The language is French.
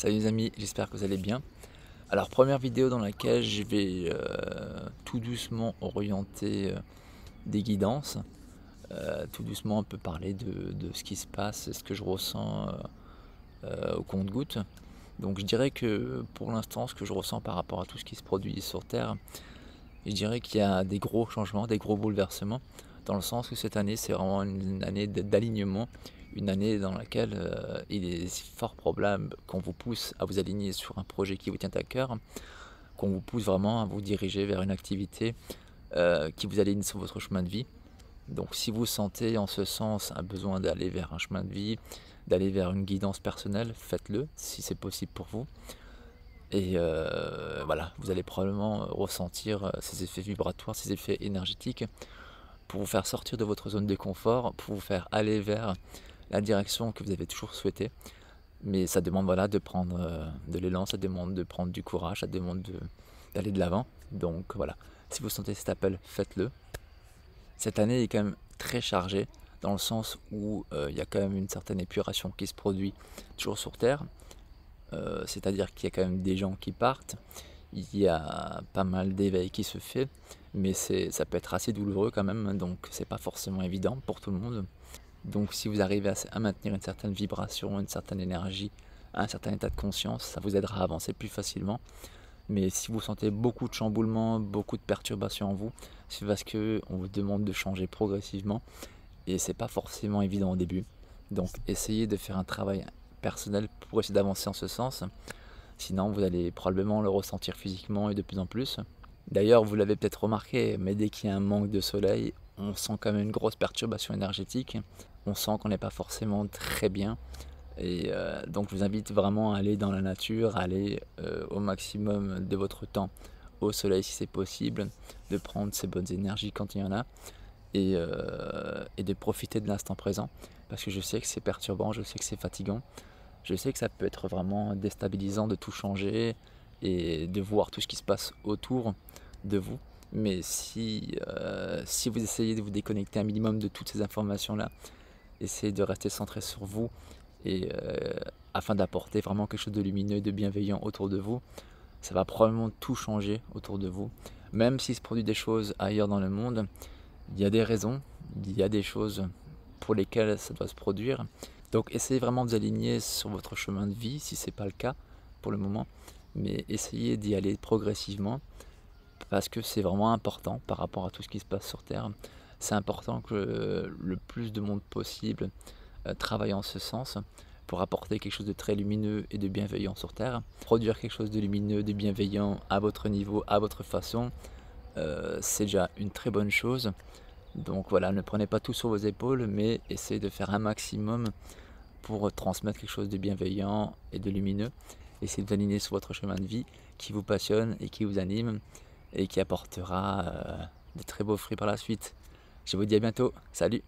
Salut les amis, j'espère que vous allez bien. Alors première vidéo dans laquelle je vais tout doucement orienter des guidances. Tout doucement on peut parler de ce qui se passe, ce que je ressens au compte-gouttes. Donc je dirais que pour l'instant ce que je ressens par rapport à tout ce qui se produit sur Terre, je dirais qu'il y a des gros changements, des gros bouleversements, dans le sens que cette année c'est vraiment une année d'alignement, une année dans laquelle il est fort probable qu'on vous pousse à vous aligner sur un projet qui vous tient à cœur, qu'on vous pousse vraiment à vous diriger vers une activité qui vous aligne sur votre chemin de vie. Donc si vous sentez en ce sens un besoin d'aller vers un chemin de vie, d'aller vers une guidance personnelle, faites-le si c'est possible pour vous. Et voilà, vous allez probablement ressentir ces effets vibratoires, ces effets énergétiques pour vous faire sortir de votre zone de confort, pour vous faire aller vers la direction que vous avez toujours souhaité. Mais ça demande voilà, de prendre de l'élan, ça demande de prendre du courage, ça demande d'aller de l'avant. Donc voilà, si vous sentez cet appel, faites-le. Cette année est quand même très chargée, dans le sens où il y a quand même une certaine épuration qui se produit toujours sur Terre. C'est-à-dire qu'il y a quand même des gens qui partent, il y a pas mal d'éveil qui se fait, mais ça peut être assez douloureux quand même, donc c'est pas forcément évident pour tout le monde. Donc si vous arrivez à maintenir une certaine vibration, une certaine énergie, un certain état de conscience, ça vous aidera à avancer plus facilement. Mais si vous sentez beaucoup de chamboulements, beaucoup de perturbations en vous, c'est parce qu'on vous demande de changer progressivement et c'est pas forcément évident au début. Donc essayez de faire un travail personnel pour essayer d'avancer en ce sens. Sinon vous allez probablement le ressentir physiquement et de plus en plus. D'ailleurs vous l'avez peut-être remarqué, mais dès qu'il y a un manque de soleil, on sent quand même une grosse perturbation énergétique. On sent qu'on n'est pas forcément très bien. Et donc je vous invite vraiment à aller dans la nature, à aller au maximum de votre temps au soleil si c'est possible, de prendre ces bonnes énergies quand il y en a, et de profiter de l'instant présent, parce que je sais que c'est perturbant, je sais que c'est fatigant, je sais que ça peut être vraiment déstabilisant de tout changer et de voir tout ce qui se passe autour de vous. Mais si vous essayez de vous déconnecter un minimum de toutes ces informations-là, essayez de rester centré sur vous, et afin d'apporter vraiment quelque chose de lumineux et de bienveillant autour de vous, ça va probablement tout changer autour de vous. Même s'il se produit des choses ailleurs dans le monde, il y a des raisons, il y a des choses pour lesquelles ça doit se produire. Donc essayez vraiment de vous aligner sur votre chemin de vie, si ce n'est pas le cas pour le moment, mais essayez d'y aller progressivement, parce que c'est vraiment important par rapport à tout ce qui se passe sur Terre. C'est important que le plus de monde possible travaille en ce sens pour apporter quelque chose de très lumineux et de bienveillant sur Terre. Produire quelque chose de lumineux, de bienveillant à votre niveau, à votre façon, c'est déjà une très bonne chose. Donc voilà, ne prenez pas tout sur vos épaules, mais essayez de faire un maximum pour transmettre quelque chose de bienveillant et de lumineux. Essayez de vous aligner sur votre chemin de vie qui vous passionne et qui vous anime et qui apportera de très beaux fruits par la suite. Je vous dis à bientôt, salut!